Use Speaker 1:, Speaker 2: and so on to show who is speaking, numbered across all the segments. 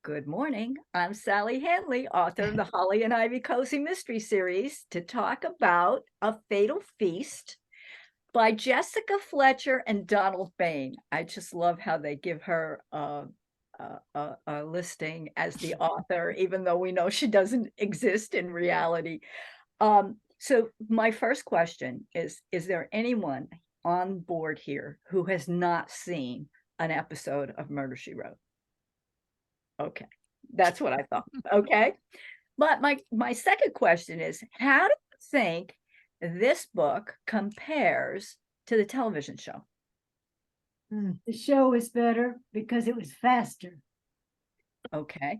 Speaker 1: Good morning. I'm Sally Hanley, author of the Holly and Ivy Cozy Mystery Series, to talk about A Fatal Feast by Jessica Fletcher and Donald Bain. I just love how they give her a listing as the author, even though we know she doesn't exist in reality. So my first question is there anyone on board here who has not seen an episode of Murder, She Wrote? Okay, that's what I thought. Okay, but my second question is, how do you think this book compares to the television show?
Speaker 2: The show was better because it was faster.
Speaker 1: Okay,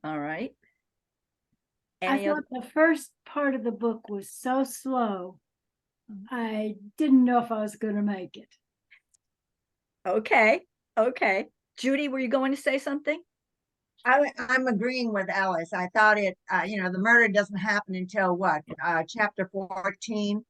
Speaker 1: all right.
Speaker 2: I thought the first part of the book was so slow, I didn't know if I was going to make it.
Speaker 1: Okay, okay. Judy, were you going to say something?
Speaker 3: I'm agreeing with Alice. I thought the murder doesn't happen until chapter 14.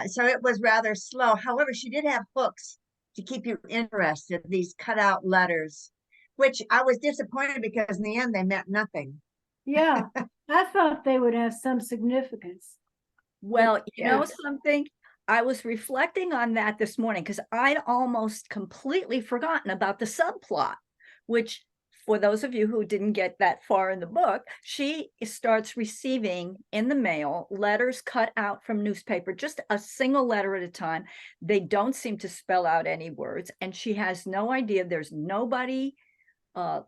Speaker 3: So it was rather slow. However, she did have hooks to keep you interested, these cutout letters, which I was disappointed because in the end they meant nothing.
Speaker 2: Yeah, I thought they would have some significance.
Speaker 1: Well, you know something? I was reflecting on that this morning because I'd almost completely forgotten about the subplot, which, for those of you who didn't get that far in the book, she starts receiving in the mail letters cut out from newspaper, just a single letter at a time. They don't seem to spell out any words, and she has no idea. There's nobody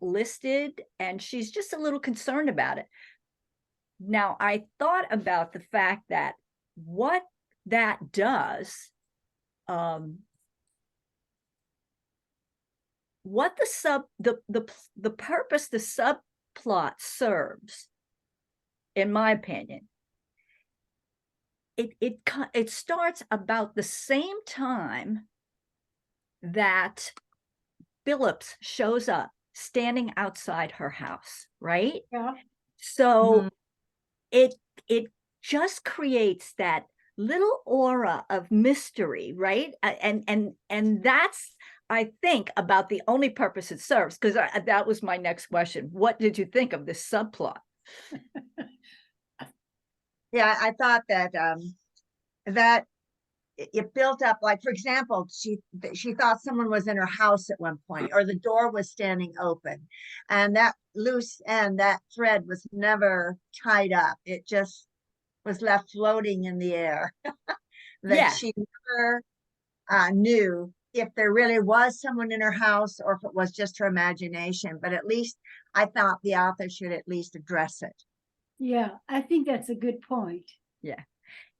Speaker 1: listed, and she's just a little concerned about it. Now, I thought about the fact that what that does, what the purpose the subplot serves, in my opinion, it starts about the same time that Phillips shows up standing outside her house, right?
Speaker 2: Yeah.
Speaker 1: So it just creates that little aura of mystery, right? And that's, I think, about the only purpose it serves, because that was my next question. What did you think of this subplot?
Speaker 3: Yeah, I thought that it built up, like, for example, she thought someone was in her house at one point, or the door was standing open, and that loose end, that thread, was never tied up. It just was left floating in the air. That she never knew if there really was someone in her house or if it was just her imagination. But at least I thought the author should at least address it.
Speaker 2: Yeah, I think that's a good point.
Speaker 1: Yeah.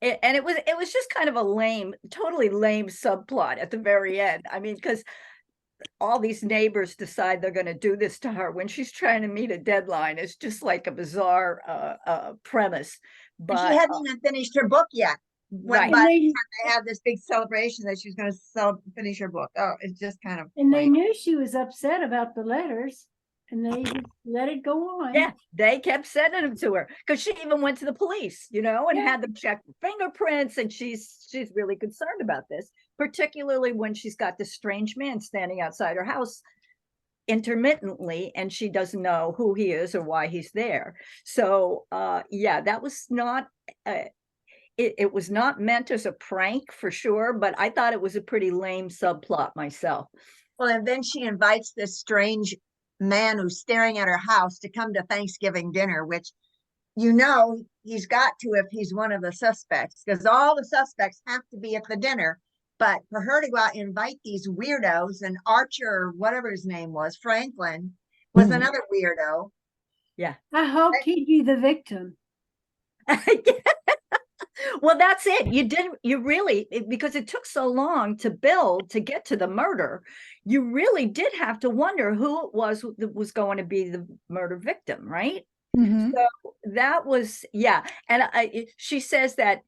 Speaker 1: And it was just kind of a totally lame subplot at the very end. I mean, because all these neighbors decide they're going to do this to her when she's trying to meet a deadline. It's just like a bizarre premise. But
Speaker 3: she hadn't even finished her book yet.
Speaker 1: Right.
Speaker 3: They had this big celebration that she was going to finish her book. Oh, it's just kind of.
Speaker 2: And they knew she was upset about the letters, and they just let it go on.
Speaker 1: Yeah, they kept sending them to her because she even went to the police, and had them check fingerprints. And she's really concerned about this, particularly when she's got this strange man standing outside her house intermittently, and she doesn't know who he is or why he's there. So that was not it was not meant as a prank, for sure, but I thought it was a pretty lame subplot myself.
Speaker 3: Well, and then she invites this strange man who's staring at her house to come to Thanksgiving dinner, which he's got to if he's one of the suspects, because all the suspects have to be at the dinner. But for her to go out and invite these weirdos, and Archer, whatever his name was, Franklin, was another weirdo.
Speaker 1: Yeah.
Speaker 2: I hoped he'd be the victim.
Speaker 1: Well, that's it. You really, because it took so long to build to get to the murder, you really did have to wonder who it was that was going to be the murder victim, right?
Speaker 2: Mm-hmm.
Speaker 1: So that was, yeah. And she says that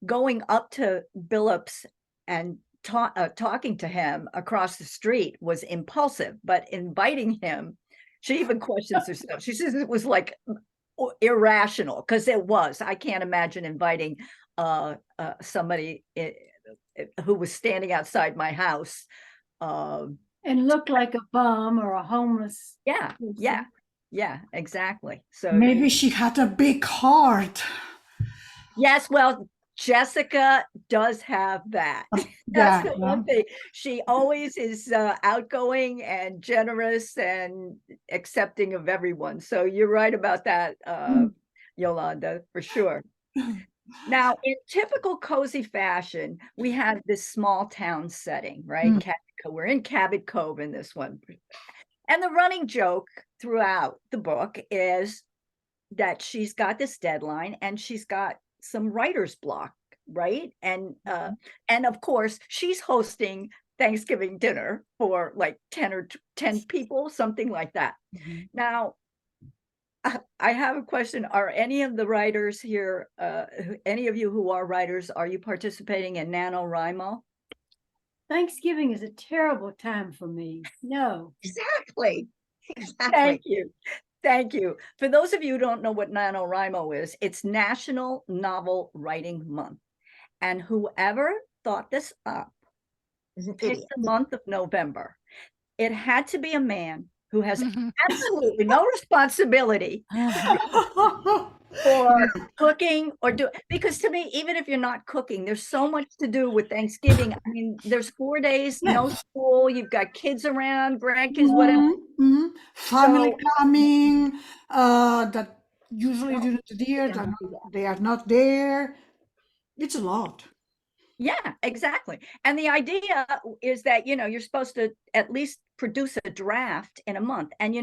Speaker 1: going up to Billups and talking to him across the street was impulsive, but inviting him, she even questions herself. She says it was like irrational, because it was. I can't imagine inviting somebody who was standing outside my house.
Speaker 2: And And look like a bum or a homeless
Speaker 1: Yeah, yeah,
Speaker 2: person.
Speaker 1: yeah, exactly. So
Speaker 4: Maybe she had a big heart.
Speaker 1: yes, well, Jessica does have that. That's
Speaker 4: Yeah,
Speaker 1: the
Speaker 4: yeah.
Speaker 1: one thing. She always is outgoing and generous and accepting of everyone. So you're right about that, Yolanda, for sure. Now, in typical cozy fashion, we have this small town setting, right?
Speaker 4: Mm.
Speaker 1: We're in Cabot Cove in this one. And the running joke throughout the book is that she's got this deadline and she's got some writer's block, right? And of course, she's hosting Thanksgiving dinner for like 10 or 10 people, something like that. Now, I have a question. Are any of the writers here, any of you who are writers, are you participating in NaNoWriMo?
Speaker 2: Thanksgiving is a terrible time for me. No.
Speaker 3: Exactly. Exactly.
Speaker 1: Thank you. Thank you. For those of you who don't know what NaNoWriMo is, it's National Novel Writing Month. And whoever thought this up
Speaker 3: Is an
Speaker 1: picked
Speaker 3: idiot.
Speaker 1: the month of November. It had to be a man who has absolutely no responsibility for cooking or because to me, even if you're not cooking, there's so much to do with Thanksgiving. I mean, there's 4 days, no school, you've got kids around, grandkids, whatever.
Speaker 4: Family
Speaker 1: So
Speaker 4: coming, that usually during the year they are not there. It's a lot.
Speaker 1: yeah, exactly. And the idea is that, you're supposed to at least produce a draft in a month. And,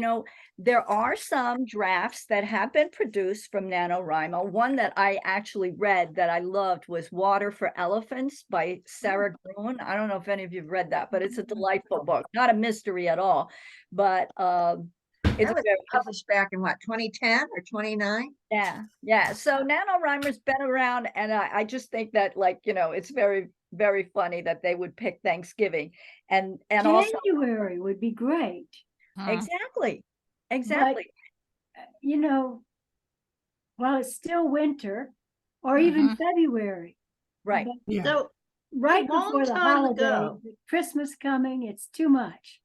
Speaker 1: there are some drafts that have been produced from NaNoWriMo. One that I actually read that I loved was Water for Elephants by Sarah Gruen. I don't know if any of you've read that, but it's a delightful book, not a mystery at all. But it's
Speaker 3: That was
Speaker 1: very,
Speaker 3: published back in what, 2010 or 29?
Speaker 1: yeah. So NaNoWriMo's been around, and I just think that, like, it's very, very funny that they would pick Thanksgiving and also
Speaker 2: January would be great.
Speaker 1: exactly.
Speaker 2: But, while it's still winter or even February.
Speaker 1: Right.
Speaker 2: But
Speaker 4: Yeah.
Speaker 5: So
Speaker 2: right
Speaker 5: long
Speaker 2: before the
Speaker 5: time
Speaker 2: holiday,
Speaker 5: ago.
Speaker 2: the Christmas coming, it's too much.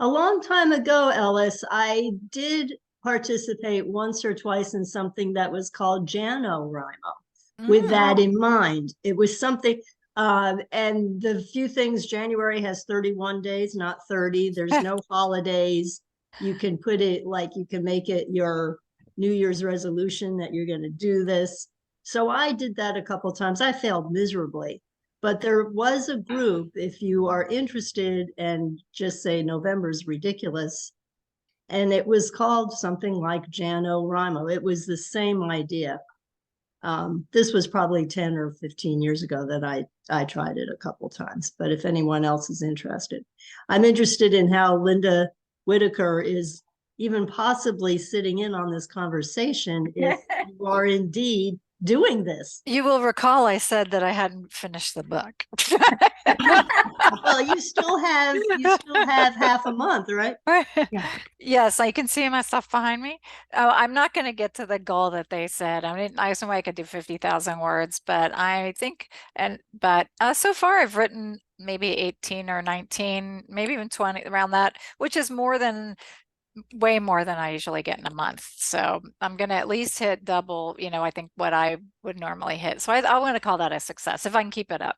Speaker 5: a long time ago, Ellis, I did participate once or twice in something that was called JanoRimo with that in mind. It was something, and the few things, January has 31 days, not 30. There's no holidays. You can put it like you can make it your New Year's resolution that you're going to do this. So I did that a couple times. I failed miserably. But there was a group, if you are interested and just say November's ridiculous, and it was called something like JanoRimo. It was the same idea. This was probably 10 or 15 years ago that I tried it a couple times, but if anyone else is interested. I'm interested in how Linda Whitaker is even possibly sitting in on this conversation if you are indeed doing this.
Speaker 6: You will recall I said that I hadn't finished the book.
Speaker 5: Well, you still have half a month, right?
Speaker 4: Yeah.
Speaker 6: Yes, I can see my stuff behind me. Oh, I'm not going to get to the goal that they said. I mean, I assume I could do 50,000 words, but I think, so far I've written maybe 18 or 19, maybe even 20 around that, which is way more than I usually get in a month. So I'm going to at least hit double, I think what I would normally hit. So I want to call that a success if I can keep it up.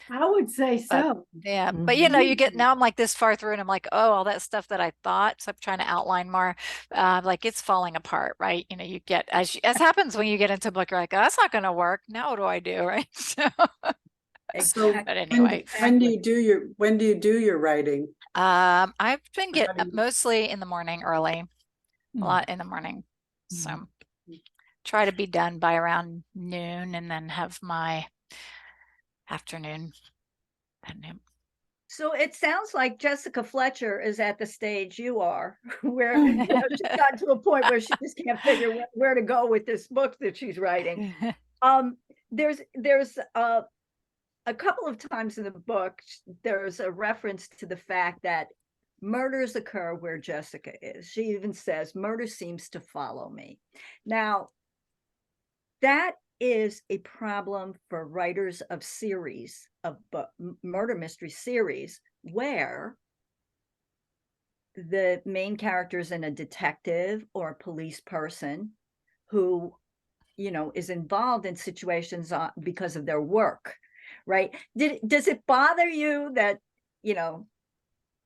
Speaker 2: I would say so.
Speaker 6: Yeah, but you get, now I'm like this far through and I'm like, oh, all that stuff that I thought, so I'm trying to outline more, like it's falling apart, right? You get, as happens when you get into a book, you're like, oh, that's not going to work. Now what do I do, right?
Speaker 1: Exactly.
Speaker 6: But anyway.
Speaker 7: When do you do your writing?
Speaker 6: I've been
Speaker 7: Or how
Speaker 6: getting
Speaker 7: do you-
Speaker 6: mostly in the morning early, a lot in the morning. So try to be done by around noon and then have my afternoon.
Speaker 1: So it sounds like Jessica Fletcher is at the stage you are, where she's gotten to a point where she just can't figure where to go with this book that she's writing. There's a couple of times in the book, there's a reference to the fact that murders occur where Jessica is. She even says, murder seems to follow me. Now, that is a problem for writers of series of murder mystery series, where the main character is a detective or a police person who, you know, is involved in situations because of their work, right? Does it bother you that, you know,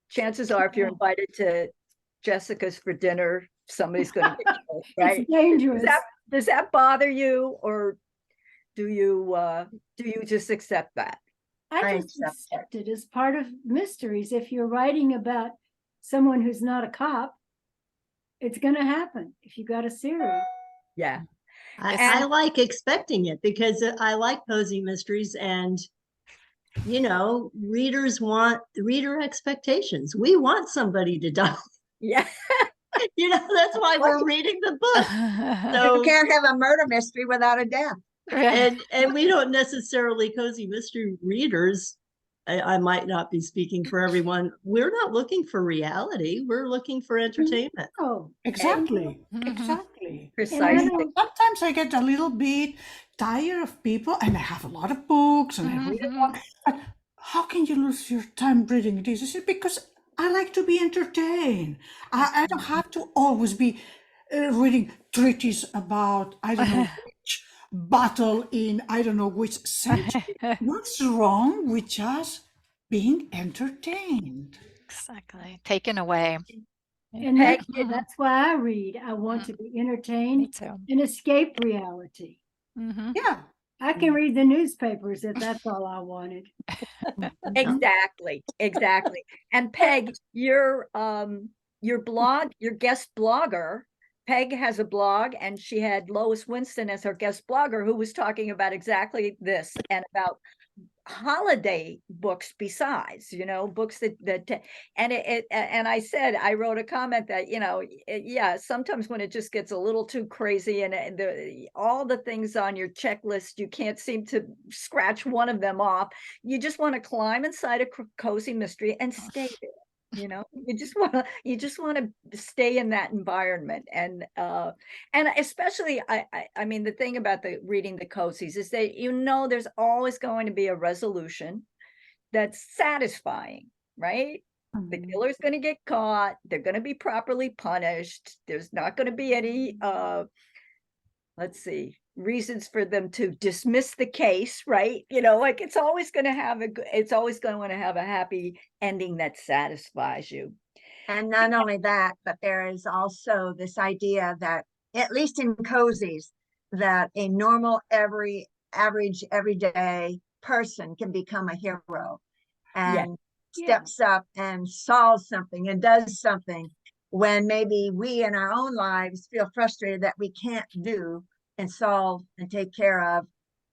Speaker 1: chances are if you're invited to Jessica's for dinner, somebody's going to get killed, right?
Speaker 2: It's dangerous.
Speaker 1: Does that bother you, or do you just accept that?
Speaker 2: I just accept it as part of mysteries. If you're writing about someone who's not a cop, it's going to happen if you got a series.
Speaker 1: Yeah.
Speaker 5: I like expecting it because I like cozy mysteries, and you know, readers want reader expectations. We want somebody to die.
Speaker 1: Yeah.
Speaker 5: You know, that's why we're reading the book.
Speaker 3: You can't have a murder mystery without a death.
Speaker 5: And we don't necessarily, cozy mystery readers, I might not be speaking for everyone, we're not looking for reality, we're looking for entertainment.
Speaker 2: Oh,
Speaker 4: Exactly. Exactly.
Speaker 1: Precisely.
Speaker 4: Sometimes I get a little bit tired of people, and I have a lot of books and I read a lot. But how can you lose your time reading this? I said, because I like to be entertained. I don't have to always be reading treatises about, I don't know, which battle in, I don't know which century. What's wrong with just being entertained?
Speaker 6: Exactly. Taken away.
Speaker 2: and that's why I read. I want to be
Speaker 6: Me
Speaker 2: entertained
Speaker 6: too.
Speaker 2: and escape reality.
Speaker 4: Yeah.
Speaker 2: I can read the newspapers if that's all I wanted.
Speaker 1: Exactly. And Peg, your blog, your guest blogger, Peg has a blog, and she had Lois Winston as her guest blogger, who was talking about exactly this and about holiday books besides, you know, books and I said, I wrote a comment that, you know, yeah, sometimes when it just gets a little too crazy and all the things on your checklist, you can't seem to scratch one of them off. You just want to climb inside a cozy mystery and stay there. You know, you just want to stay in that environment. And especially I mean, the thing about reading the cozies is that, you know, there's always going to be a resolution that's satisfying, right? The killer's going to get caught, they're going to be properly punished, there's not going to be any let's see, reasons for them to dismiss the case, right? You know, like it's always going to have a happy ending that satisfies you.
Speaker 3: And not only that, but there is also this idea that, at least in cozies, that a normal, average, everyday person can become a hero and steps up and solves something and does something when maybe we in our own lives feel frustrated that we can't do and solve and take care of.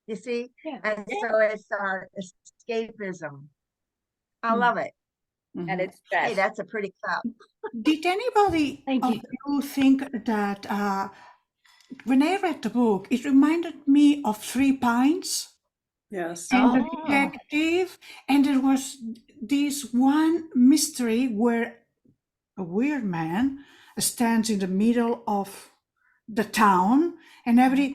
Speaker 3: You see? And so it's our escapism. I love it.
Speaker 1: And it's best.
Speaker 3: Hey, that's a pretty clap.
Speaker 4: Did anybody
Speaker 2: Thank
Speaker 4: of
Speaker 2: you.
Speaker 4: you think that when I read the book, it reminded me of Three Pines
Speaker 7: Yes.
Speaker 4: and the
Speaker 6: Oh.
Speaker 4: detective, and there was this one mystery where a weird man stands in the middle of the town, and
Speaker 1: I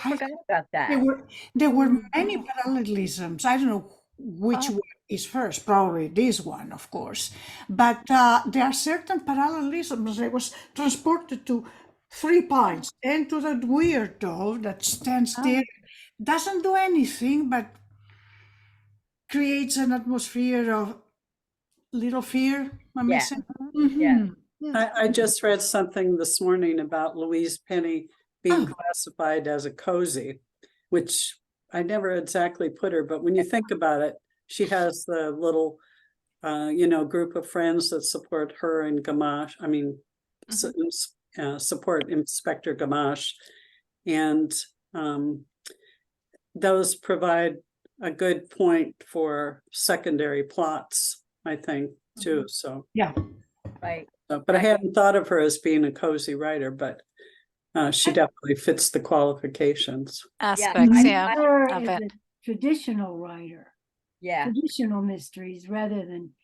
Speaker 1: forgot about that.
Speaker 4: there were many parallelisms. I don't know which one is first, probably this one, of course. But there are certain parallelisms. I was transported to Three Pines and to that weird doll that stands there, doesn't do anything, but creates an atmosphere of little fear. Am I saying?
Speaker 1: Yeah.
Speaker 7: I just read something this morning about Louise Penny being classified as a cozy, which I never exactly put her, but when you think about it, she has the little, you know, group of friends that support her and Gamache. I mean, support Inspector Gamache, and those provide a good point for secondary plots, I think, too. So
Speaker 4: Yeah.
Speaker 1: Right.
Speaker 7: but I hadn't thought of her as being a cozy writer, but she definitely fits the qualifications.
Speaker 6: Aspects,
Speaker 2: I her
Speaker 6: of
Speaker 2: as
Speaker 6: it.
Speaker 2: a traditional writer,
Speaker 1: Yeah.
Speaker 2: traditional mysteries rather than,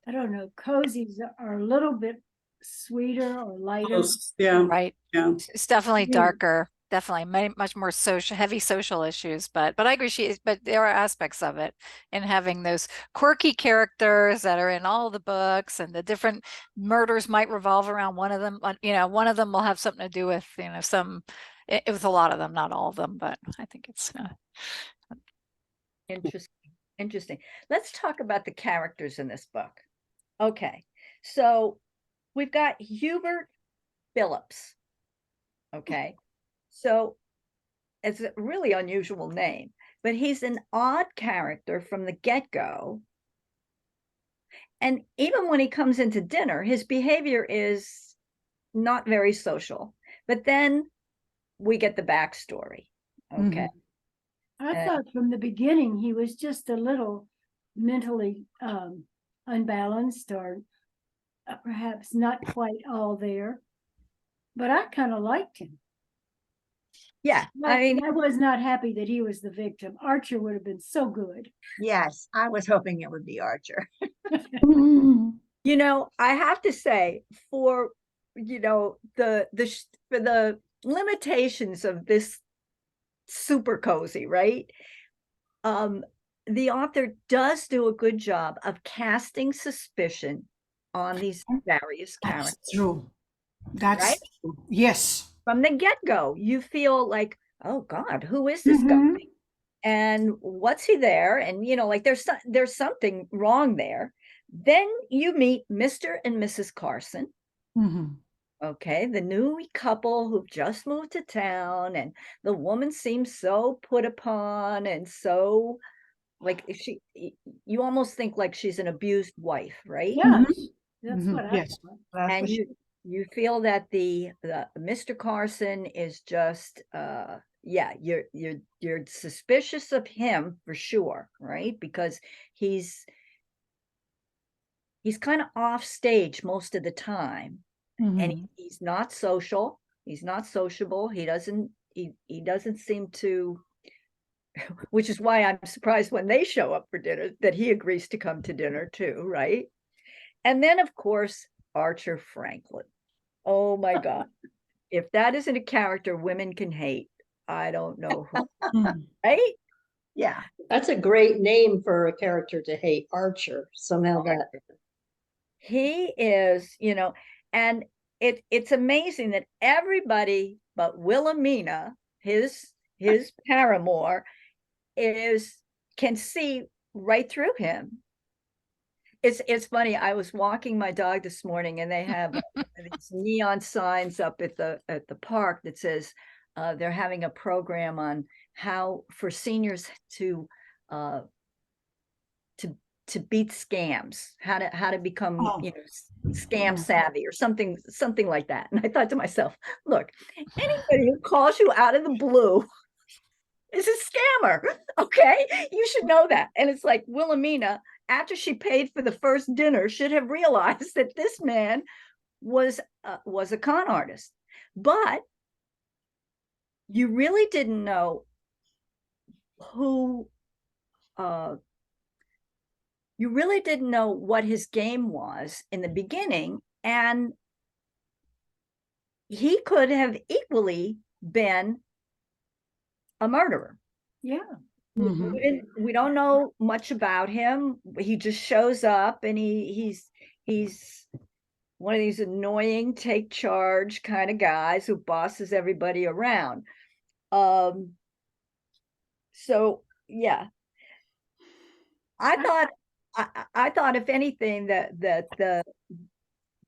Speaker 2: I don't know, cozies are a little bit sweeter or lighter.
Speaker 7: Yeah.
Speaker 6: Right.
Speaker 7: Yeah.
Speaker 6: It's definitely
Speaker 2: Yeah.
Speaker 6: darker definitely much more heavy social issues, but I agree but there are aspects of it in having those quirky characters that are in all the books, and the different murders might revolve around one of them. One of them will have something to do with, it was a lot of them, not all of them, but I think it's
Speaker 1: Interesting. Let's talk about the characters in this book. Okay, so we've got Hubert Phillips. Okay, so it's a really unusual name, but he's an odd character from the get-go. And even when he comes into dinner, his behavior is not very social. But then we get the backstory. Okay.
Speaker 2: I thought from the beginning he was just a little mentally unbalanced, or perhaps not quite all there. But I kind of liked him.
Speaker 1: Yeah, I mean,
Speaker 2: I was not happy that he was the victim. Archer would have been so good.
Speaker 3: Yes, I was hoping it would be Archer.
Speaker 1: I have to say, for the limitations of this super cozy, right? The author does do a good job of casting suspicion on these various characters.
Speaker 4: That's true. That's
Speaker 1: right?
Speaker 4: true. Yes.
Speaker 1: From the get-go, you feel like, oh God, who is this guy? And what's he there? And like there's something wrong there. Then you meet Mr. and Mrs. Carson. Okay, the new couple who've just moved to town, and the woman seems so put upon and so like you almost think like she's an abused wife, right?
Speaker 2: Yeah, that's what I
Speaker 4: Yes.
Speaker 2: thought.
Speaker 1: And you feel that the Mr. Carson is just you're suspicious of him for sure, right? Because he's kind of off stage most of the time. And he's not social, he's not sociable, he doesn't seem to, which is why I'm surprised when they show up for dinner that he agrees to come to dinner too, right? And then of course Archer Franklin. Oh my God. If that isn't a character women can hate, I don't know who. Right?
Speaker 3: Yeah.
Speaker 5: That's a great name for a character to hate, Archer. Somehow that.
Speaker 1: He is, and it's amazing that everybody but Wilhelmina, his paramour, can see right through him. It's funny. I was walking my dog this morning, and they have these neon signs up at the park that says they're having a program on how for seniors to beat scams, how to become scam savvy or something like that. And I thought to myself, look, anybody who calls you out of the blue is a scammer. Okay, you should know that. And it's like Wilhelmina, after she paid for the first dinner, should have realized that this man was a con artist. But you really didn't know who you really didn't know what his game was in the beginning, and he could have equally been a murderer.
Speaker 2: Yeah.
Speaker 1: We don't know much about him. He just shows up, and he's one of these annoying take charge kind of guys who bosses everybody around. So yeah, I thought if anything that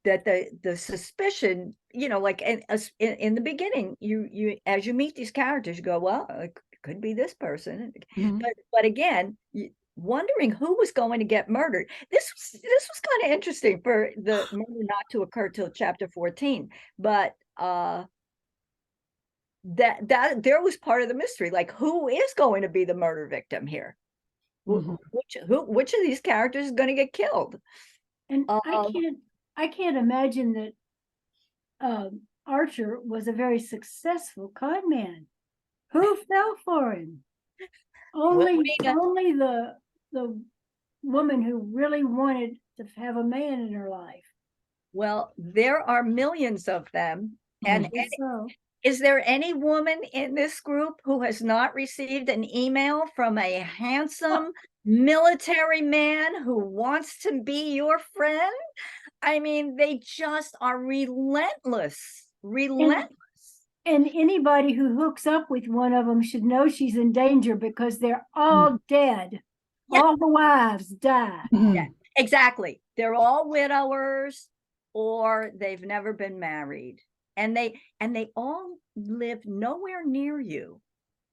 Speaker 1: the suspicion, like in the beginning, you as you meet these characters, you go, well, it could be this person. But again, wondering who was going to get murdered. This was kind of interesting for the murder not to occur till chapter 14, but that there was part of the mystery, like who is going to be the murder victim here. Which of these characters is going to get killed?
Speaker 2: And I can't imagine that Archer was a very successful con man. Who fell for him? Only the woman who really wanted to have a man in her life.
Speaker 1: Well, there are millions of them, and Is there any woman in this group who has not received an email from a handsome military man who wants to be your friend? I mean, they just are relentless, relentless.
Speaker 2: And anybody who hooks up with one of them should know she's in danger because they're all dead.
Speaker 1: Yeah.
Speaker 2: All the wives die.
Speaker 1: Yeah, exactly. They're all widowers or they've never been married. And they all live nowhere near you.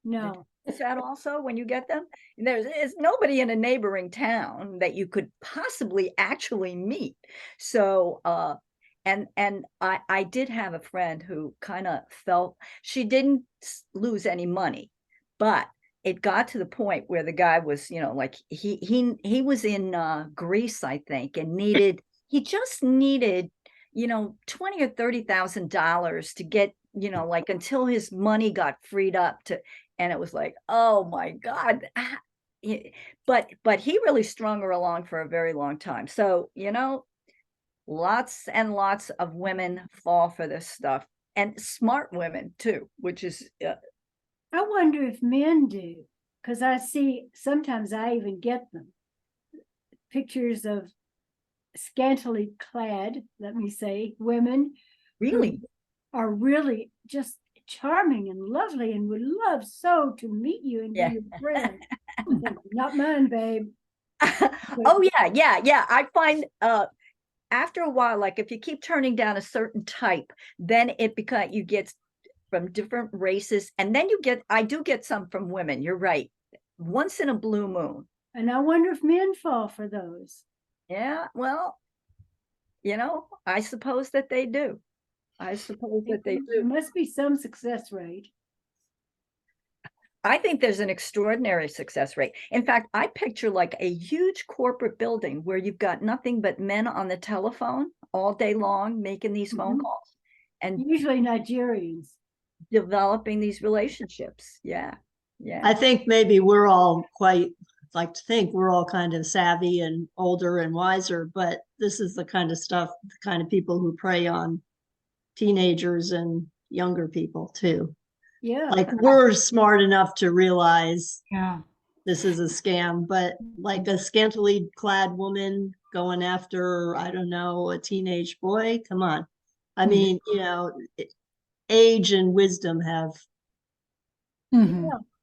Speaker 2: No.
Speaker 1: Is that also when you get them? There's nobody in a neighboring town that you could possibly actually meet. So and I did have a friend who kind of felt she didn't lose any money, but it got to the point where the guy was, like he was in Greece, I think, and he just needed, $20,000 or $30,000 to get, like until his money got freed up to, and it was like, oh my God. But he really strung her along for a very long time. So, lots and lots of women fall for this stuff, and smart women too, which is
Speaker 2: I wonder if men do, because I see sometimes I even get them pictures of scantily clad, let me say, women
Speaker 1: really
Speaker 2: are really just charming and lovely and would love so to meet you and be your friend. Not mine, babe.
Speaker 1: Oh yeah. I find after a while, like if you keep turning down a certain type, then you get from different races, and then I do get some from women. You're right, once in a blue moon.
Speaker 2: And I wonder if men fall for those.
Speaker 1: Yeah, well, I suppose that they do.
Speaker 2: There must be some success rate.
Speaker 1: I think there's an extraordinary success rate. In fact, I picture like a huge corporate building where you've got nothing but men on the telephone all day long making these phone calls, and
Speaker 2: usually Nigerians,
Speaker 1: developing these relationships. Yeah.
Speaker 5: I think maybe we're all like to think we're all kind of savvy and older and wiser, but this is the kind of stuff, the kind of people who prey on teenagers and younger people too.
Speaker 2: Yeah.
Speaker 5: Like we're smart enough to realize
Speaker 4: Yeah.
Speaker 5: this is a scam, but like a scantily clad woman going after, I don't know, a teenage boy, come on. I mean, age and wisdom have.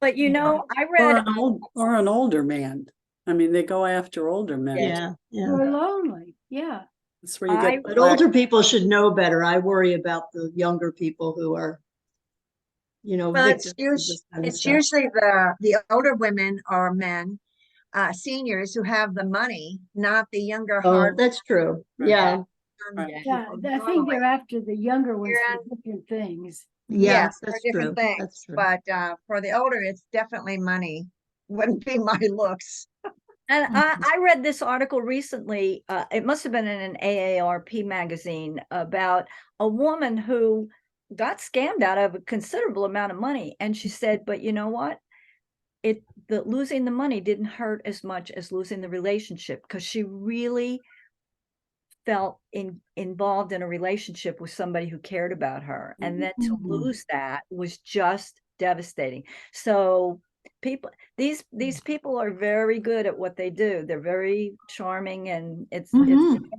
Speaker 1: But I read
Speaker 7: or an older man. I mean, they go after older men.
Speaker 5: Yeah.
Speaker 2: We're lonely. Yeah.
Speaker 7: That's where you get.
Speaker 5: But older people should know better. I worry about the younger people who are,
Speaker 3: Well, it's usually the older women or men, seniors who have the money, not the younger
Speaker 5: Oh, that's true. Yeah.
Speaker 2: Yeah, I think they're after the younger ones for different things.
Speaker 5: Yes,
Speaker 3: for
Speaker 5: that's
Speaker 3: different
Speaker 5: true.
Speaker 3: things.
Speaker 5: That's true.
Speaker 3: But for the older, it's definitely money. Wouldn't be my looks.
Speaker 1: And I read this article recently, it must have been in an AARP magazine, about a woman who got scammed out of a considerable amount of money. And she said, but you know what? Losing the money didn't hurt as much as losing the relationship, because she really felt involved in a relationship with somebody who cared about her. And then to lose that was just devastating. So these people are very good at what they do. They're very charming, and it's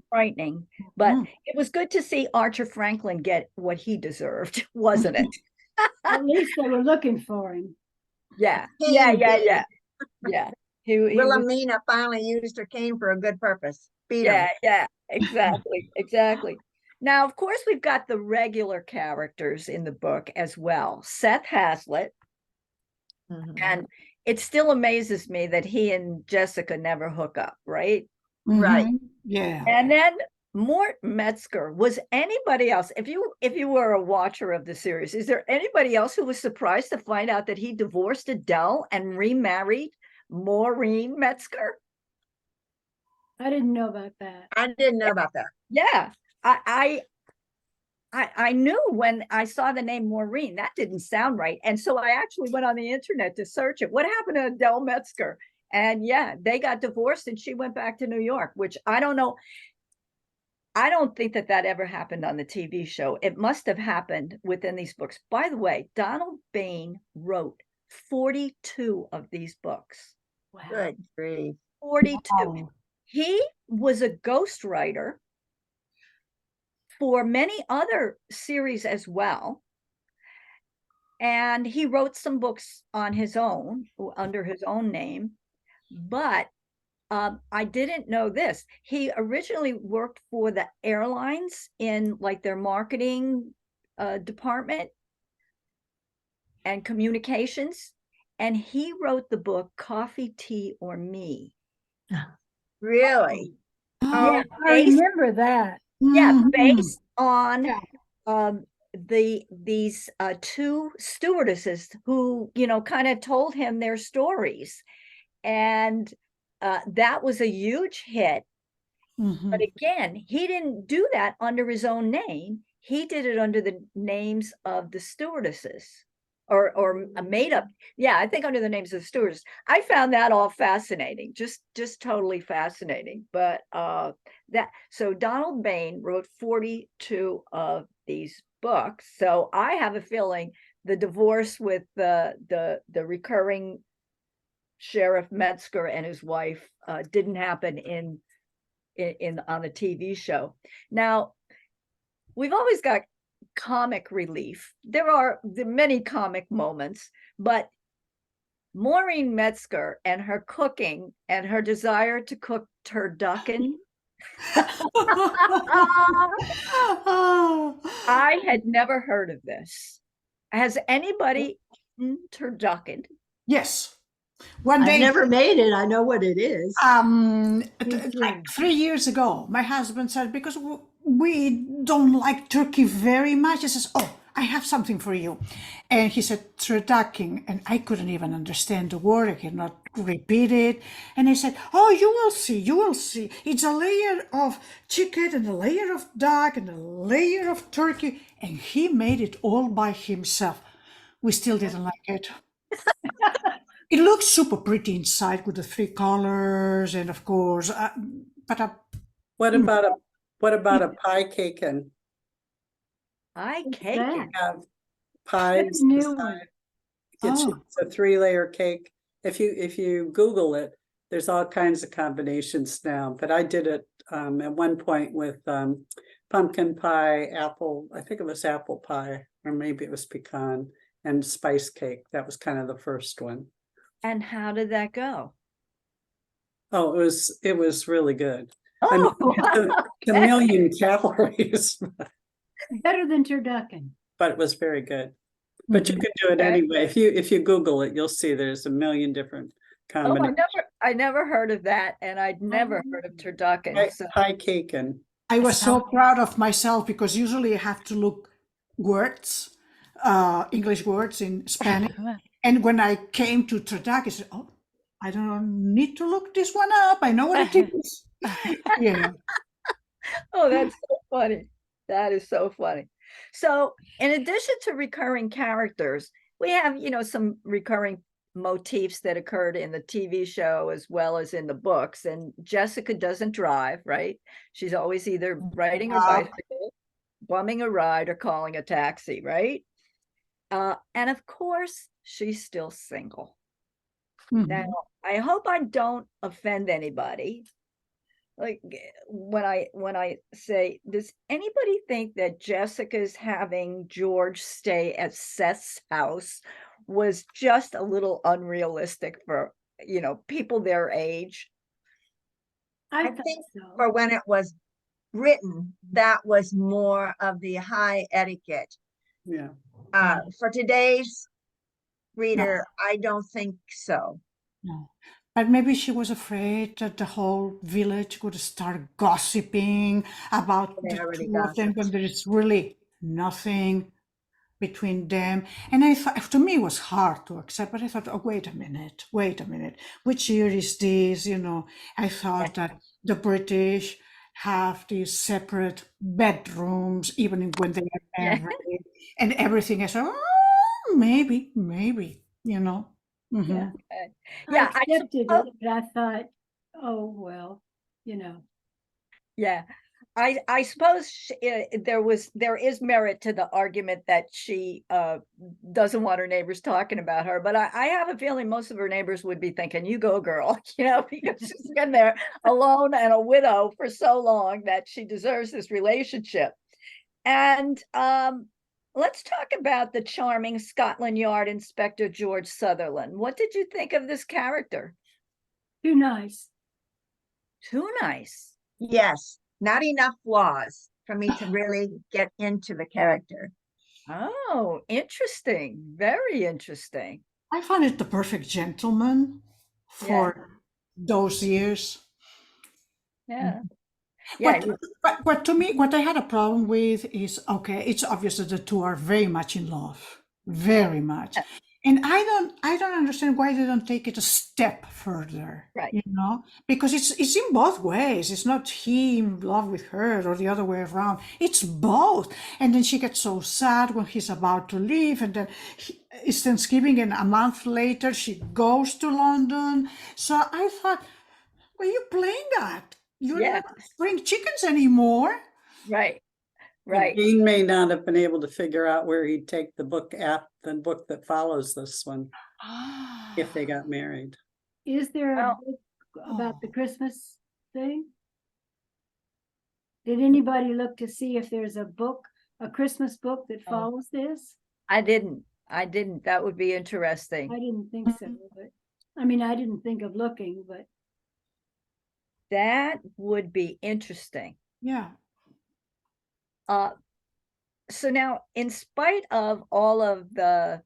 Speaker 1: frightening. But it was good to see Archer Franklin get what he deserved, wasn't it?
Speaker 2: At least they were looking for him.
Speaker 1: Yeah.
Speaker 3: Wilhelmina finally used her cane for a good purpose. Beat him.
Speaker 1: Yeah, exactly. Now, of course, we've got the regular characters in the book as well. Seth Hazlitt. And it still amazes me that he and Jessica never hook up, right?
Speaker 3: Right.
Speaker 4: Yeah.
Speaker 1: And then Mort Metzger. Was anybody else, if you were a watcher of the series, is there anybody else who was surprised to find out that he divorced Adele and remarried Maureen Metzger?
Speaker 2: I didn't know about that.
Speaker 3: I didn't know about that.
Speaker 1: Yeah, I knew when I saw the name Maureen, that didn't sound right. And so I actually went on the internet to search it. What happened to Adele Metzger? And yeah, they got divorced and she went back to New York, which I don't know. I don't think that that ever happened on the TV show. It must have happened within these books. By the way, Donald Bain wrote 42 of these books.
Speaker 2: Wow.
Speaker 3: Good grief.
Speaker 1: 42.
Speaker 4: Wow.
Speaker 1: He was a ghostwriter for many other series as well. And he wrote some books on his own, under his own name. But I didn't know this. He originally worked for the airlines in like their marketing department and communications. And he wrote the book Coffee, Tea, or Me.
Speaker 3: Really?
Speaker 1: Yeah,
Speaker 2: I remember that.
Speaker 1: yeah,
Speaker 4: Mhm.
Speaker 1: based on
Speaker 4: Yeah.
Speaker 1: these two stewardesses who, you know, kind of told him their stories. And that was a huge hit.
Speaker 4: Mhm.
Speaker 1: But again, he didn't do that under his own name. He did it under the names of the stewardesses, or a made up. Yeah, I think under the names of the stewardess. I found that all fascinating, just totally fascinating. But so Donald Bain wrote 42 of these books. So I have a feeling the divorce with the recurring Sheriff Metzger and his wife didn't happen in on the TV show. Now, we've always got comic relief. There are many comic moments, but Maureen Metzger and her cooking and her desire to cook turducken. I had never heard of this. Has anybody eaten turducken?
Speaker 4: Yes. One
Speaker 5: I've
Speaker 4: day,
Speaker 5: never made it. I know what it is.
Speaker 4: like 3 years ago, my husband said, because we don't like turkey very much, he says, oh, I have something for you. And he said, turducken, and I couldn't even understand the word. I cannot repeat it. And he said, oh, you will see, you will see. It's a layer of chicken and a layer of duck and a layer of turkey. And he made it all by himself. We still didn't like it. It looks super pretty inside with the 3 colors, and of course, but
Speaker 7: What about a pie cake and
Speaker 1: I
Speaker 2: What's
Speaker 1: cake
Speaker 2: that?
Speaker 1: it.
Speaker 7: have pies
Speaker 2: That's a new
Speaker 7: beside?
Speaker 2: one.
Speaker 7: It's
Speaker 4: Oh.
Speaker 7: a 3-layer cake. If you Google it, there's all kinds of combinations now. But I did it at one point with pumpkin pie, apple. I think it was apple pie, or maybe it was pecan, and spice cake. That was kind of the first one.
Speaker 1: And how did that go?
Speaker 7: Oh, it was really good. I mean,
Speaker 1: Oh,
Speaker 7: it's a million calories,
Speaker 2: Better than turducken.
Speaker 7: but it was very good. But you can do it
Speaker 1: Okay.
Speaker 7: anyway. If you Google it, you'll see there's a million different
Speaker 1: oh,
Speaker 7: combinations.
Speaker 1: I never heard of that, and I'd never heard of turducken. So
Speaker 7: Pie cake and
Speaker 4: I was so proud of myself because usually I have to look words, English words in Spanish. And when I came to turducken, I said, oh, I don't need to look this one up. I know what it is. Yeah.
Speaker 1: oh, that's so funny. That is so funny. So, in addition to recurring characters, we have, you know, some recurring motifs that occurred in the TV show as well as in the books. And Jessica doesn't drive, right? She's always either riding her bicycle, bumming a ride, or calling a taxi, right? And of course, she's still single.
Speaker 4: Mhm.
Speaker 1: Now, I hope I don't offend anybody. Like when I say, does anybody think that Jessica's having George stay at Seth's house was just a little unrealistic for, you know, people their age?
Speaker 2: I
Speaker 3: I
Speaker 2: thought
Speaker 3: think
Speaker 2: so.
Speaker 3: for when it was written, that was more of the high etiquette.
Speaker 7: yeah.
Speaker 3: For today's reader, I don't think so.
Speaker 4: No. But maybe she was afraid that the whole village would start gossiping about
Speaker 3: They
Speaker 4: the
Speaker 3: already
Speaker 4: two of them when
Speaker 3: gossiped.
Speaker 4: there is really nothing between them. And I thought, to me, it was hard to accept, but I thought, oh, wait a minute, which year is this? You know, I thought that the British have these separate bedrooms, even when they are
Speaker 1: Yeah.
Speaker 4: married, and everything is, maybe, you know. Mhm.
Speaker 2: Yeah.
Speaker 1: Yeah,
Speaker 2: I
Speaker 1: I
Speaker 2: accepted
Speaker 1: suppose-
Speaker 2: it, but I thought, oh, well, you know.
Speaker 1: Yeah, I suppose there is merit to the argument that she doesn't want her neighbors talking about her, but I have a feeling most of her neighbors would be thinking, "You go, girl," because she's been there alone and a widow for so long that she deserves this relationship. And let's talk about the charming Scotland Yard Inspector George Sutherland. What did you think of this character?
Speaker 2: Too nice.
Speaker 1: Too nice.
Speaker 3: Yes, not enough flaws for me to really get into the character.
Speaker 1: Oh, interesting. Very interesting.
Speaker 4: I found it the perfect gentleman for those years.
Speaker 1: Yeah. Yeah.
Speaker 4: But to me, what I had a problem with is, okay, it's obvious that the two are very much in love, very much. And I don't understand why they don't take it a step further,
Speaker 1: Right.
Speaker 4: because it's in both ways. It's not he in love with her or the other way around. It's both. And then she gets so sad when he's about to leave, and then it's Thanksgiving, and a month later she goes to London. So I thought, why are you playing that? You're not spring chickens anymore.
Speaker 1: Right.
Speaker 7: And
Speaker 1: Right.
Speaker 7: Bain may not have been able to figure out where he'd take the book that follows this one if they got married.
Speaker 2: Is there a
Speaker 1: Well,
Speaker 2: book about the Christmas thing? Did anybody look to see if there's a book, a Christmas book that follows this?
Speaker 1: I didn't. That would be interesting.
Speaker 2: I didn't think so, but I mean, I didn't think of looking, but
Speaker 1: That would be interesting.
Speaker 4: Yeah.
Speaker 1: So now, in spite of all of the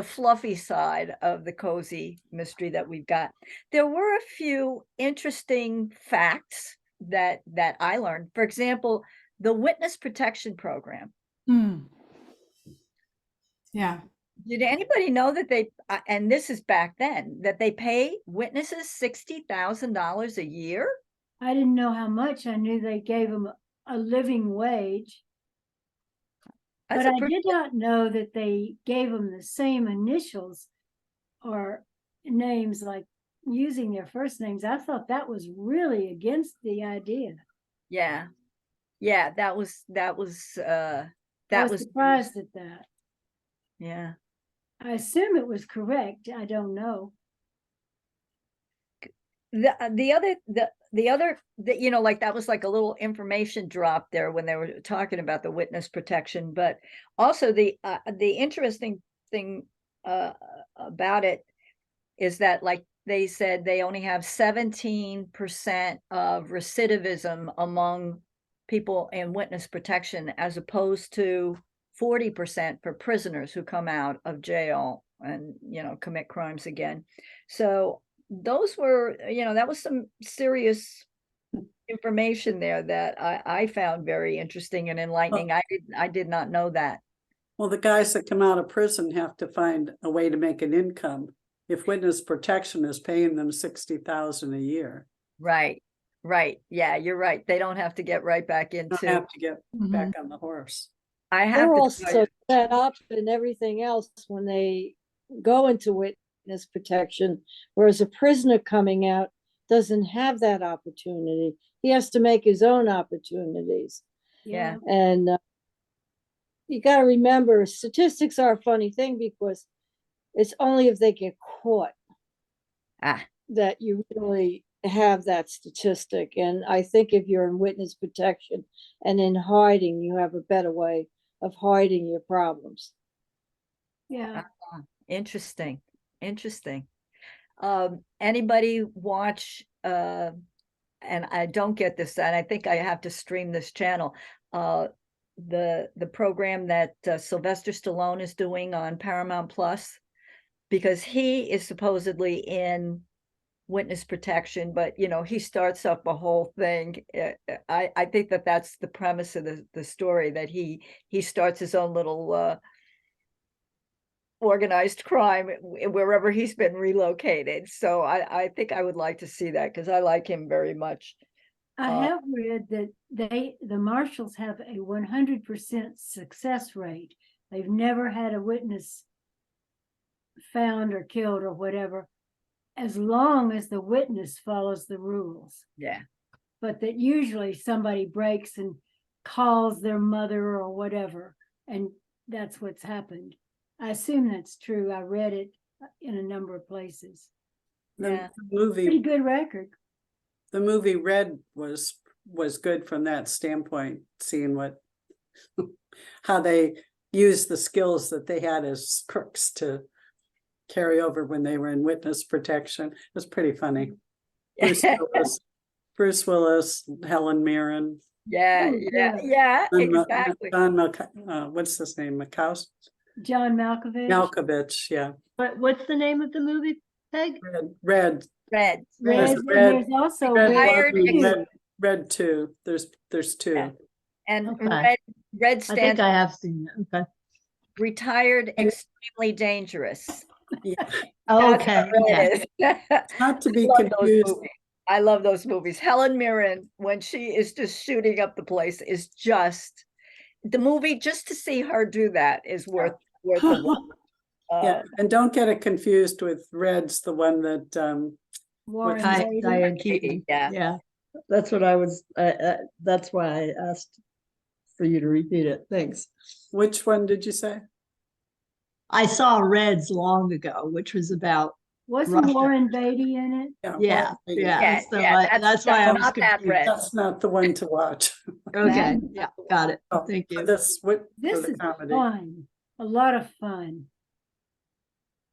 Speaker 1: fluffy side of the cozy mystery that we've got, there were a few interesting facts that I learned. For example, the witness protection program.
Speaker 4: Yeah.
Speaker 1: Did anybody know that they, and this is back then, that they pay witnesses $60,000 a year?
Speaker 2: I didn't know how much. I knew they gave them a living wage.
Speaker 1: That's
Speaker 2: But I did not know that they gave them the same initials or names, like using their first names. I thought that was really against the idea.
Speaker 1: Yeah. Yeah, that was
Speaker 2: I was surprised at that.
Speaker 1: Yeah.
Speaker 2: I assume it was correct. I don't know.
Speaker 1: The other, like that was like a little information drop there when they were talking about the witness protection, but also the interesting thing about it is that, like they said, they only have 17% of recidivism among people in witness protection, as opposed to 40% for prisoners who come out of jail and commit crimes again. So those were, that was some serious information there that I found very interesting and enlightening. I did not know that.
Speaker 7: Well, the guys that come out of prison have to find a way to make an income. If witness protection is paying them $60,000 a year.
Speaker 1: Right. Yeah, you're right. They don't have to get right back into.
Speaker 7: Don't have to get back on the horse.
Speaker 8: They're also set up and everything else when they go into witness protection, whereas a prisoner coming out doesn't have that opportunity. He has to make his own opportunities.
Speaker 1: Yeah.
Speaker 8: And you got to remember, statistics are a funny thing, because it's only if they get caught that you really have that statistic. And I think if you're in witness protection and in hiding, you have a better way of hiding your problems.
Speaker 2: Yeah.
Speaker 1: Interesting. Anybody watch and I don't get this, and I think I have to stream this channel, the program that Sylvester Stallone is doing on Paramount Plus, because he is supposedly in witness protection, but he starts up a whole thing. I think that's the premise of the story, that he starts his own little organized crime wherever he's been relocated. So I think I would like to see that, because I like him very much.
Speaker 2: I have read that the marshals have a 100% success rate. They've never had a witness found or killed or whatever, as long as the witness follows the rules.
Speaker 1: Yeah.
Speaker 2: but that usually somebody breaks and calls their mother or whatever, and that's what's happened. I assume that's true. I read it in a number of places.
Speaker 7: The
Speaker 2: Pretty
Speaker 7: movie,
Speaker 2: good record.
Speaker 7: the movie Red was good from that standpoint, seeing how they used the skills that they had as crooks to carry over when they were in witness protection. It was pretty funny. Bruce Willis, Helen Mirren.
Speaker 2: Oh,
Speaker 1: Exactly.
Speaker 7: What's his name?
Speaker 2: John Malkovich.
Speaker 7: Malkovich, yeah.
Speaker 5: What's the name of the movie, Peg?
Speaker 7: Red.
Speaker 2: Red.
Speaker 7: There's
Speaker 2: And
Speaker 7: Red-
Speaker 2: there's also
Speaker 1: Red
Speaker 2: Red.
Speaker 7: Red 2. There's 2.
Speaker 1: Yeah. And
Speaker 5: Okay.
Speaker 1: Red
Speaker 5: I think
Speaker 1: stands
Speaker 5: I have seen it. Okay.
Speaker 1: retired, extremely dangerous.
Speaker 7: Yeah.
Speaker 1: That's
Speaker 5: Okay.
Speaker 1: what
Speaker 5: Yeah.
Speaker 1: Red is.
Speaker 7: Not to be
Speaker 1: Love those
Speaker 7: confused.
Speaker 1: movies. I love those movies. Helen Mirren, when she is just shooting up the place, is just the movie. Just to see her do that is worth the watch.
Speaker 7: Yeah, and don't get it confused with Red's the one that
Speaker 2: Warren
Speaker 7: Hi,
Speaker 2: Beatty.
Speaker 5: Diane Keaton.
Speaker 1: Yeah.
Speaker 5: Yeah. That's what I was, that's why I asked for you to repeat it. Thanks.
Speaker 7: which one did you say?
Speaker 5: I saw Reds long ago, which was about,
Speaker 2: Wasn't
Speaker 5: Russia.
Speaker 2: Warren Beatty in it?
Speaker 5: yeah,
Speaker 7: Warren Beatty.
Speaker 5: yeah. So that's
Speaker 1: that's
Speaker 5: why I was
Speaker 1: not that
Speaker 5: confused.
Speaker 1: Red.
Speaker 7: That's not the one to watch.
Speaker 5: Okay, yeah, got it.
Speaker 7: Oh,
Speaker 5: Thank you.
Speaker 2: This
Speaker 7: for
Speaker 2: is
Speaker 7: the comedy.
Speaker 2: fun. A lot of fun.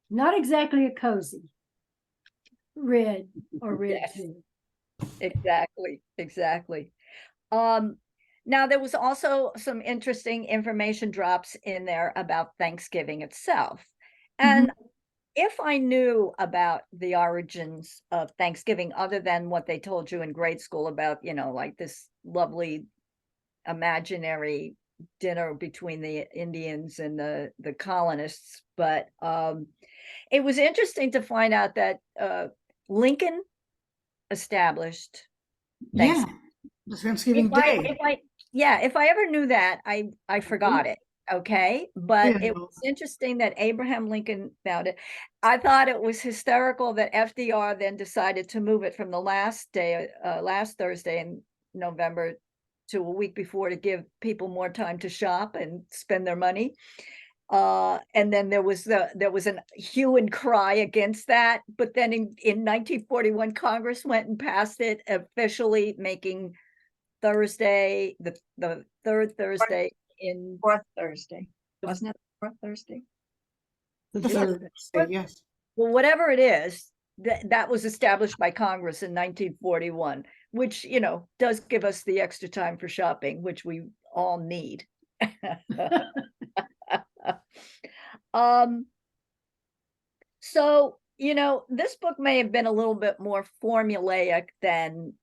Speaker 2: Not exactly a cozy. Red or Red
Speaker 1: Yes.
Speaker 2: too.
Speaker 1: Exactly. Now there was also some interesting information drops in there about Thanksgiving itself. And if I knew about the origins of Thanksgiving, other than what they told you in grade school about, like this lovely imaginary dinner between the Indians and the colonists, but it was interesting to find out that Lincoln established
Speaker 4: Yeah, the Thanksgiving Day.
Speaker 1: if I ever knew that, I forgot it. Okay. But
Speaker 4: Yeah.
Speaker 1: it was interesting that Abraham Lincoln found it. I thought it was hysterical that FDR then decided to move it from the last Thursday in November to a week before to give people more time to shop and spend their money. And then there was an hue and cry against that. But then in 1941, Congress went and passed it, officially making Thursday, the third Thursday in
Speaker 3: Fourth Thursday. Wasn't it fourth Thursday?
Speaker 4: The third, yes.
Speaker 1: well, whatever it is, that was established by Congress in 1941, which, does give us the extra time for shopping, which we all need. So, this book may have been a little bit more formulaic than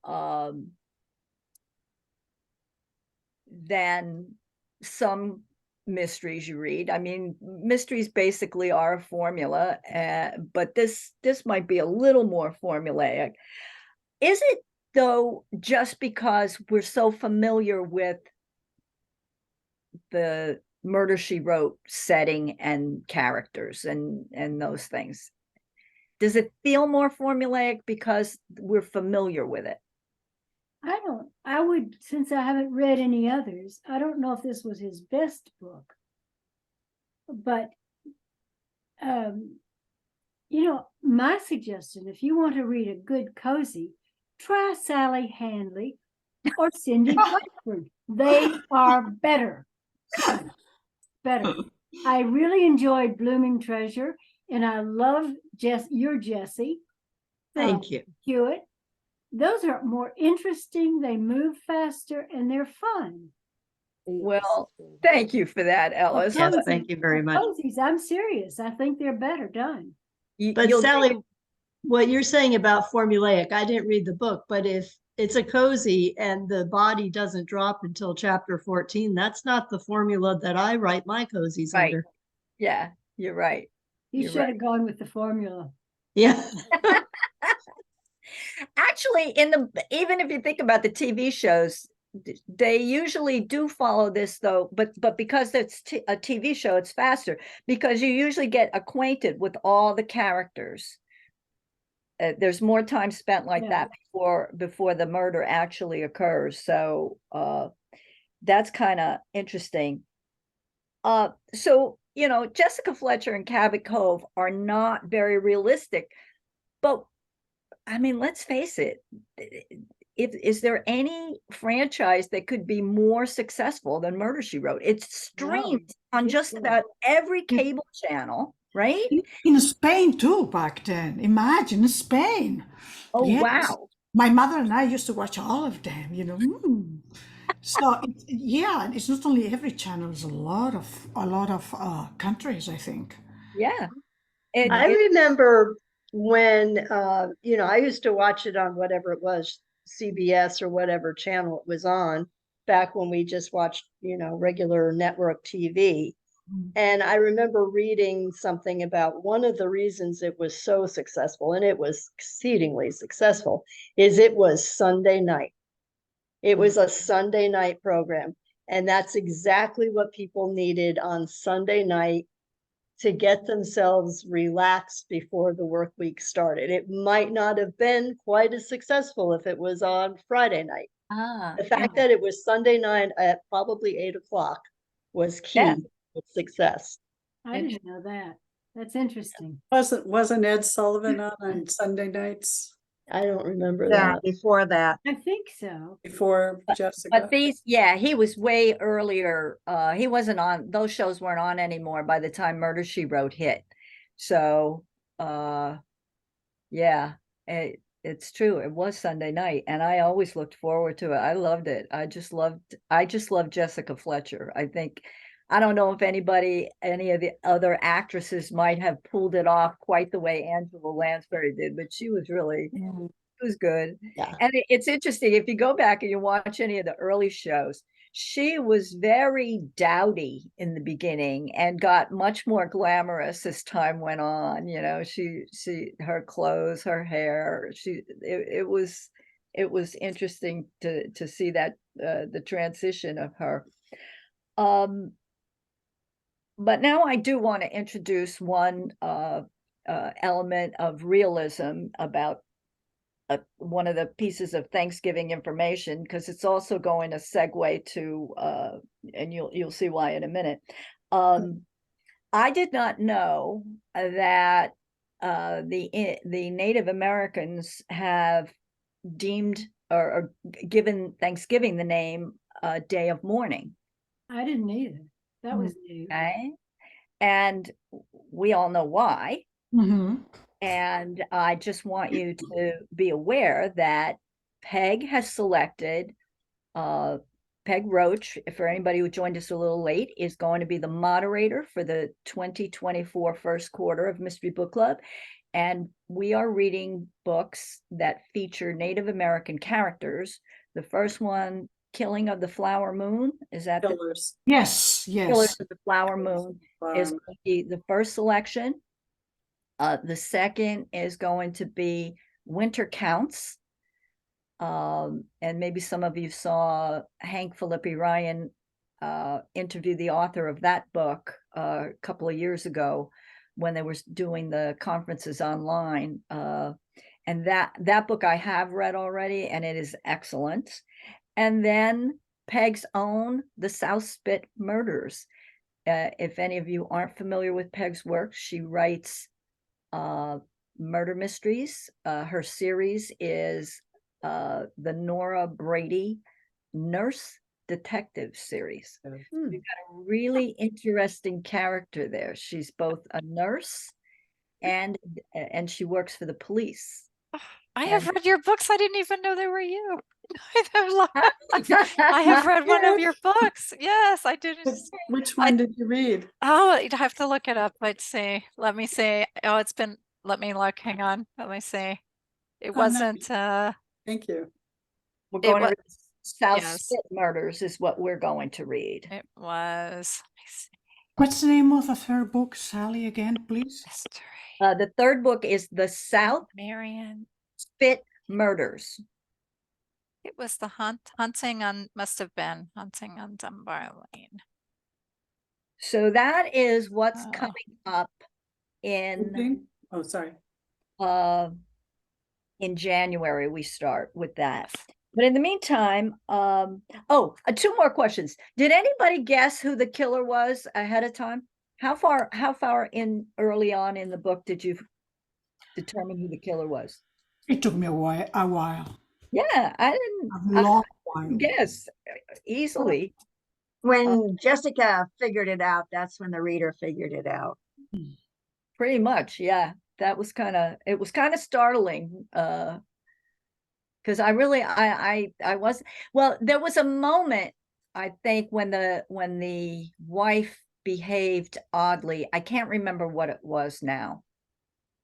Speaker 1: some mysteries you read. I mean, mysteries basically are a formula, but this might be a little more formulaic. Is it, though, just because we're so familiar with the Murder, She Wrote setting and characters and those things? Does it feel more formulaic because we're familiar with it?
Speaker 2: I would, since I haven't read any others, I don't know if this was his best book. But, my suggestion, if you want to read a good cozy, try Sally Handley or Cindy Blackford. They are better. Better. I really enjoyed Blooming Treasure, and I love your Jessie.
Speaker 5: Thank you.
Speaker 2: Hewitt. Those are more interesting. They move faster and they're fun.
Speaker 1: Well, thank you for that, Ellis.
Speaker 5: Yes, thank you very much.
Speaker 2: Cozies, I'm serious. I think they're better done.
Speaker 5: But Sally, what you're saying about formulaic, I didn't read the book, but if it's a cozy and the body doesn't drop until chapter 14, that's not the formula that I write my cozies
Speaker 1: Right.
Speaker 5: under.
Speaker 1: Yeah, you're right.
Speaker 2: You should have gone with the formula.
Speaker 5: Yeah.
Speaker 1: Actually, even if you think about the TV shows, they usually do follow this, though, but because it's a TV show, it's faster because you usually get acquainted with all the characters there's more time spent like
Speaker 2: Yeah.
Speaker 1: that before the murder actually occurs. So that's kind of interesting. So, you know, Jessica Fletcher and Cabot Cove are not very realistic, but I mean, let's face it. Is there any franchise that could be more successful than Murder, She Wrote? It's streamed on just about every cable channel, right?
Speaker 4: In Spain too back then. Imagine Spain.
Speaker 1: Oh,
Speaker 4: Yes.
Speaker 1: wow.
Speaker 4: My mother and I used to watch all of them, you know. So yeah, it's not only every channel, it's a lot of countries, I think.
Speaker 1: Yeah.
Speaker 5: I remember when, you know, I used to watch it on whatever it was, CBS or whatever channel it was on, back when we just watched, you know, regular network TV. And I remember reading something about one of the reasons it was so successful, and it was exceedingly successful, is it was Sunday night. It was a Sunday night program. And that's exactly what people needed on Sunday night to get themselves relaxed before the work week started. It might not have been quite as successful if it was on Friday night. The fact that it was Sunday night at probably 8 o'clock was key to success.
Speaker 2: I didn't know that. That's interesting.
Speaker 7: Wasn't Ed Sullivan on Sunday nights
Speaker 5: I don't remember
Speaker 3: Yeah,
Speaker 5: that.
Speaker 3: before that.
Speaker 2: I think so.
Speaker 7: before Jessica?
Speaker 1: But he was way earlier. He wasn't on, those shows weren't on anymore by the time Murder, She Wrote hit. So, yeah, it's true. It was Sunday night, and I always looked forward to it. I loved it. I just loved Jessica Fletcher. I don't know if any of the other actresses might have pulled it off quite the way Angela Lansbury did, but she was really, it was good.
Speaker 5: Yeah.
Speaker 1: And it's interesting, if you go back and you watch any of the early shows, she was very dowdy in the beginning and got much more glamorous as time went on. You know, her clothes, her hair, it was interesting to see that the transition of her. But now I do want to introduce one element of realism about one of the pieces of Thanksgiving information, because it's also going to segue to, and you'll see why in a minute. I did not know that the Native Americans have deemed or given Thanksgiving the name Day of Mourning.
Speaker 2: I didn't either. That was new.
Speaker 1: Okay. And we all know why. And I just want you to be aware that Peg has selected, Peg Roach, for anybody who joined us a little late, is going to be the moderator for the 2024 first quarter of Mystery Book Club. And we are reading books that feature Native American characters. The first one, Killing of the Flower Moon, is that
Speaker 7: Killers?
Speaker 4: Yes.
Speaker 1: Killers of the Flower Moon is going to be the first selection. The second is going to be Winter Counts. And maybe some of you saw Hank Philippi Ryan interview the author of that book a couple of years ago when they were doing the conferences online. And that book I have read already, and it is excellent. And then Peg's own The South Spit Murders. If any of you aren't familiar with Peg's work, she writes murder mysteries. Her series is the Nora Brady Nurse Detective series. We've got a really interesting character there. She's both a nurse and she works for the police.
Speaker 6: I have read your books. I didn't even know they were you. I have read one of your books. Yes, I didn't.
Speaker 7: Which one did you read?
Speaker 6: Oh, I'd have to look it up. Let's see. Let me see. Oh, let me look. Hang on. Let me see. It wasn't,
Speaker 7: Thank you.
Speaker 1: We're going to read South
Speaker 6: yes.
Speaker 1: Spit Murders is what we're going to read.
Speaker 6: It was. Let me see.
Speaker 4: What's the name of the third book, Sally, again, please?
Speaker 6: Mystery.
Speaker 1: The third book is The South
Speaker 6: Marion.
Speaker 1: Spit Murders.
Speaker 6: It was the hunting on Dunbar Lane.
Speaker 1: So that is what's coming up in
Speaker 7: Oh, sorry.
Speaker 1: in January, we start with that. But in the meantime, two more questions. Did anybody guess who the killer was ahead of time? How far in early on in the book did you determine who the killer was?
Speaker 4: It took me a while,
Speaker 1: Yeah, I
Speaker 4: a long while.
Speaker 1: guess easily.
Speaker 3: When Jessica figured it out, that's when the reader figured it out.
Speaker 1: Pretty much, yeah. That was it was kind of startling. Because I really I was, well, there was a moment, I think, when the wife behaved oddly. I can't remember what it was now.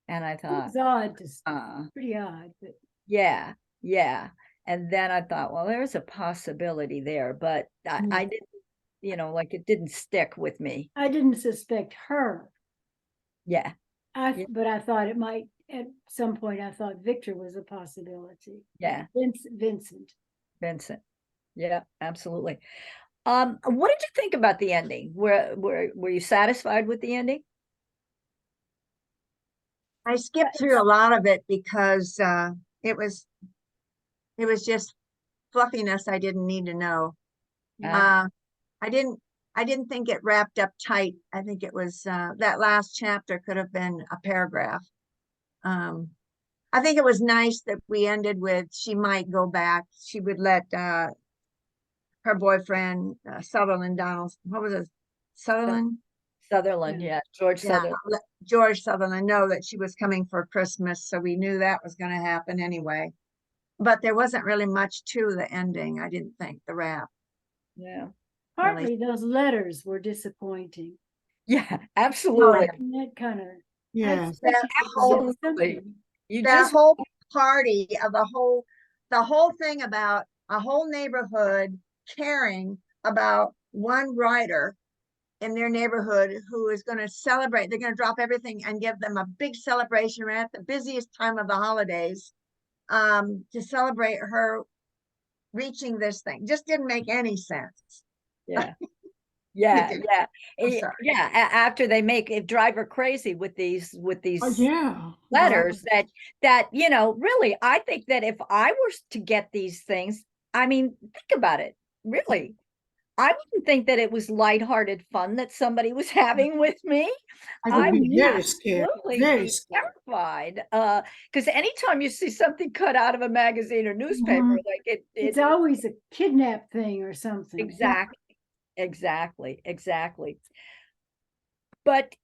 Speaker 1: And I
Speaker 2: It
Speaker 1: thought,
Speaker 2: was odd, pretty odd, but
Speaker 1: yeah. And then I thought, well, there's a possibility there, but I didn't, like, it didn't stick with me.
Speaker 2: I didn't suspect her.
Speaker 1: Yeah.
Speaker 2: But I thought it might, at some point, I thought Victor was a possibility.
Speaker 1: Yeah.
Speaker 2: Vincent.
Speaker 1: Yeah, absolutely. What did you think about the ending? Were you satisfied with the ending?
Speaker 3: I skipped through a lot of it because it was just fluffiness I didn't need to know. I didn't think it wrapped up tight. I think it was that last chapter could have been a paragraph. I think it was nice that we ended with she might go back. She would let her boyfriend Sutherland Donald, what was it, Sutherland?
Speaker 1: Sutherland, yeah, George Sutherland.
Speaker 3: Let George Sutherland know that she was coming for Christmas, so we knew that was going to happen anyway. But there wasn't really much to the ending, I didn't think, the wrap.
Speaker 1: Yeah.
Speaker 2: Partly those letters were disappointing.
Speaker 1: Yeah, absolutely.
Speaker 2: That kind of,
Speaker 4: Yes.
Speaker 3: That whole party of the whole thing about a whole neighborhood caring about one writer in their neighborhood who is going to celebrate. They're going to drop everything and give them a big celebration right at the busiest time of the holidays, to celebrate her reaching this thing. Just didn't make any sense.
Speaker 1: Yeah. Yeah. After they make it drive her crazy with these letters that really, I think that if I were to get these things, I mean, think about it, really, I wouldn't think that it was lighthearted fun that somebody was having with me.
Speaker 4: I would be very scared,
Speaker 1: terrified. Because anytime you see something cut out of a magazine or newspaper, like
Speaker 2: it's always a kidnap thing or something.
Speaker 1: Exactly. But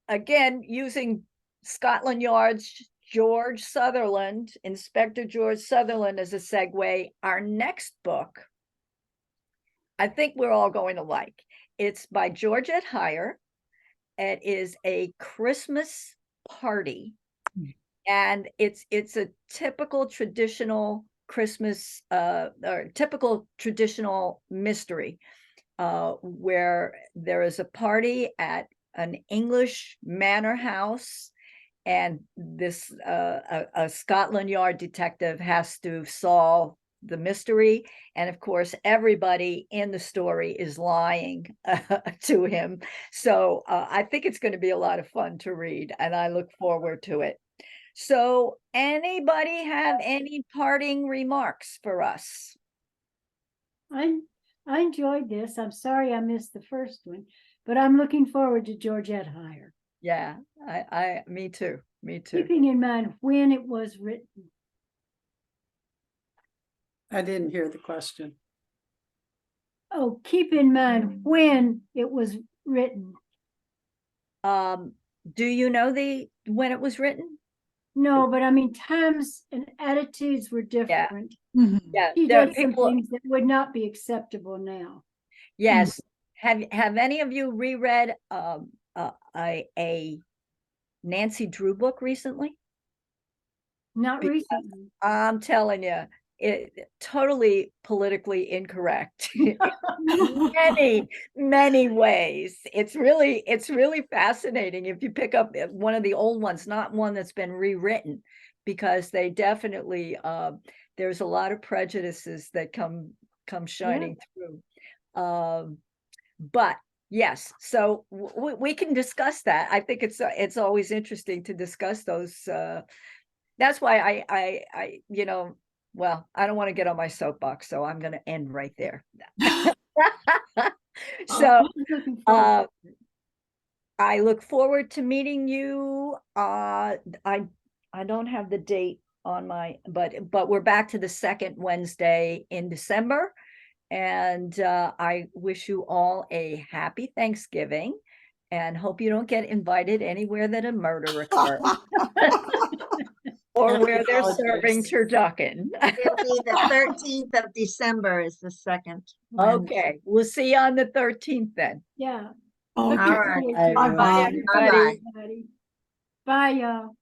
Speaker 1: again, using Scotland Yard's George Sutherland, Inspector George Sutherland, as a segue, our next book, I think we're all going to like. It's by Georgette Heyer. It is a Christmas party, and it's a typical traditional Christmas or typical traditional mystery, where there is a party at an English manor house, and this a Scotland Yard detective has to solve the mystery, and of course everybody in the story is lying to him. So I think it's going to be a lot of fun to read, and I look forward to it. So anybody have any parting remarks for us?
Speaker 2: I enjoyed this. I'm sorry I missed the first one, but I'm looking forward to Georgette Heyer.
Speaker 1: Yeah, me too.
Speaker 2: Keeping in mind when it was written.
Speaker 7: I didn't hear the question.
Speaker 2: Oh, keep in mind when it was written.
Speaker 1: Do you know when it was written?
Speaker 2: No, but I mean, times and attitudes were different.
Speaker 1: Yeah,
Speaker 2: She did some things that would not be acceptable now.
Speaker 1: Yes. Have any of you reread a Nancy Drew book recently?
Speaker 2: Not recently.
Speaker 1: I'm telling you, it totally politically incorrect in many ways. It's really fascinating if you pick up one of the old ones, not one that's been rewritten, because they definitely there's a lot of prejudices that come shining through. But yes, so we can discuss that. I think it's always interesting to discuss those that's why you know, well, I don't want to get on my soapbox, so I'm going to end right there. So, I look forward to meeting you. I don't have the date on my, but we're back to the second Wednesday in December. And I wish you all a happy Thanksgiving and hope you don't get invited anywhere that a murder occurs or where they're serving turducken.
Speaker 3: It'll be the 13th of December is the second.
Speaker 1: Okay, we'll see you on the 13th then.
Speaker 2: Yeah.
Speaker 4: Okay.
Speaker 3: All right.
Speaker 2: Bye,
Speaker 4: Bye-bye.
Speaker 1: Everybody.
Speaker 2: Bye, y'all.